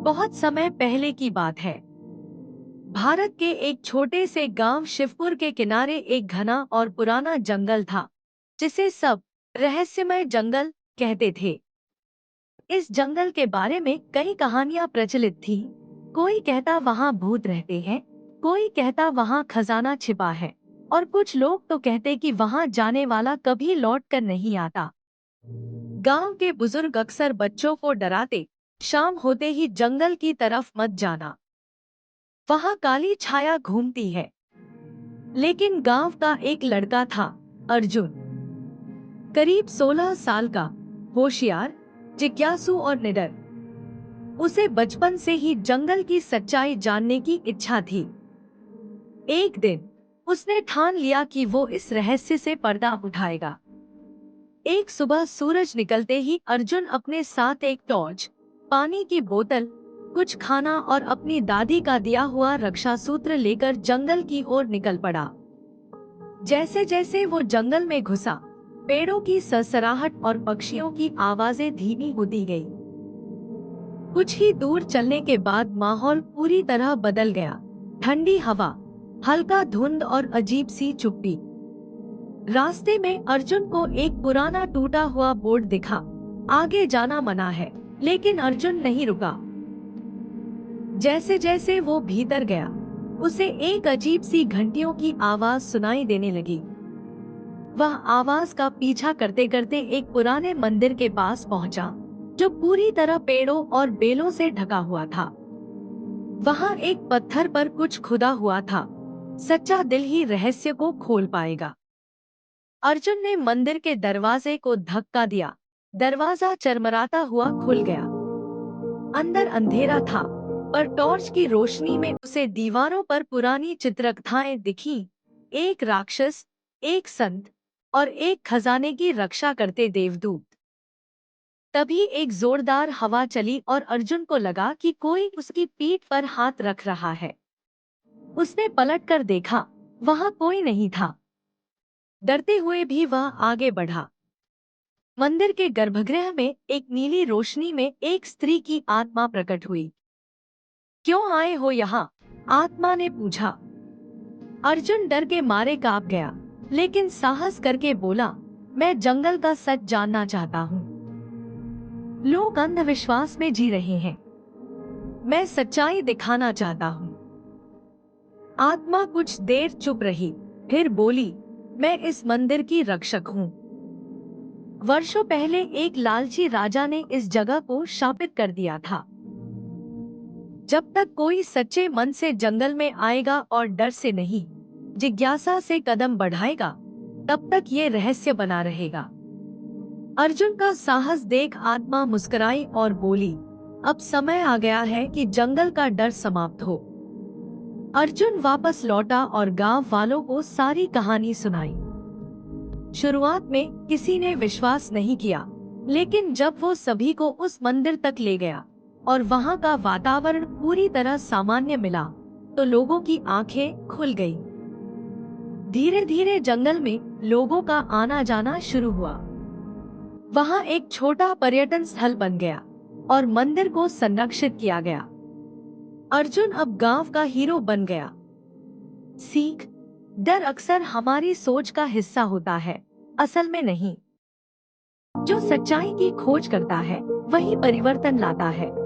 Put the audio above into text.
बहुत समय पहले की बात है। भारत के एक छोटे से गांव शिवपुर के किनारे एक घना और पुराना जंगल था, जिसे सब रहस्यमय जंगल कहते थे। इस जंगल के बारे में कई कहानियां प्रचलित थी। कोई कहता वहां भूत रहते हैं, कोई कहता वहां खजाना छिपा है, और कुछ लोग तो कहते कि वहां जाने वाला कभी लौट कर नहीं आता। गांव के बुजुर्ग अक्सर बच्चों को डराते, शाम होते ही जंगल की तरफ मत जाना, वहां काली छाया घूमती है। लेकिन गांव का एक लड़का था, अर्जुन, करीब 16 साल का, होशियार, जिज्ञासु और निडर। उसे बचपन से ही जंगल की सच्चाई जानने की इच्छा थी। एक दिन उसने ठान लिया कि वो इस रहस्य से पर्दा उठाएगा। एक सुबह सूरज निकलते ही अर्जुन अपने साथ एक टॉर्च, पानी की बोतल, कुछ खाना और अपनी दादी का दिया हुआ रक्षा सूत्र लेकर जंगल की ओर निकल पड़ा। जैसे जैसे वो जंगल में घुसा, पेड़ों की सरसराहट और पक्षियों की आवाजें धीमी होती गई। कुछ ही दूर चलने के बाद माहौल पूरी तरह बदल गया। ठंडी हवा, हल्का धुंध और अजीब सी चुप्पी। रास्ते में अर्जुन को एक पुराना टूटा हुआ बोर्ड दिखा, आगे जाना मना है। लेकिन अर्जुन नहीं रुका। जैसे जैसे वो भीतर गया, उसे एक अजीब सी घंटियों की आवाज सुनाई देने लगी। वह आवाज का पीछा करते करते एक पुराने मंदिर के पास पहुंचा, जो पूरी तरह पेड़ों और बेलों से ढका हुआ था। वहां एक पत्थर पर कुछ खुदा हुआ था, सच्चा दिल ही रहस्य को खोल पाएगा। अर्जुन ने मंदिर के दरवाजे को धक्का दिया। दरवाजा चरमराता हुआ खुल गया। अंदर अंधेरा था, पर टॉर्च की रोशनी में उसे दीवारों पर पुरानी चित्रकथाएं दिखीं। एक राक्षस, एक संत और एक खजाने की रक्षा करते देवदूत। तभी एक जोरदार हवा चली और अर्जुन को लगा कि कोई उसकी पीठ पर हाथ रख रहा है। उसने पलटकर देखा, वहां कोई नहीं था। डरते हुए भी वह आगे बढ़ा। मंदिर के गर्भगृह में एक नीली रोशनी में एक स्त्री की आत्मा प्रकट हुई। क्यों आए हो यहाँ? आत्मा ने पूछा। अर्जुन डर के मारे कांप गया, लेकिन साहस करके बोला, मैं जंगल का सच जानना चाहता हूँ। लोग अंधविश्वास में जी रहे हैं, मैं सच्चाई दिखाना चाहता हूँ। आत्मा कुछ देर चुप रही, फिर बोली, मैं इस मंदिर की रक्षक हूँ। वर्षों पहले एक लालची राजा ने इस जगह को शापित कर दिया था। जब तक कोई सच्चे मन से जंगल में आएगा और डर से नहीं, जिज्ञासा से कदम बढ़ाएगा, तब तक ये रहस्य बना रहेगा। अर्जुन का साहस देख आत्मा मुस्कुराई और बोली, अब समय आ गया है कि जंगल का डर समाप्त हो। अर्जुन वापस लौटा और गांव वालों को सारी कहानी सुनाई। शुरुआत में किसी ने विश्वास नहीं किया, लेकिन जब वो सभी को उस मंदिर तक ले गया और वहां का वातावरण पूरी तरह सामान्य मिला, तो लोगों की आंखें खुल गईं। धीरे धीरे जंगल में लोगों का आना जाना शुरू हुआ। वहां एक छोटा पर्यटन स्थल बन गया और मंदिर को संरक्षित किया गया। अर्जुन अब गांव का हीरो बन गया। सीख: डर अक्सर हमारी सोच का हिस्सा होता है, असल में नहीं। जो सच्चाई की खोज करता है, वही परिवर्तन लाता है।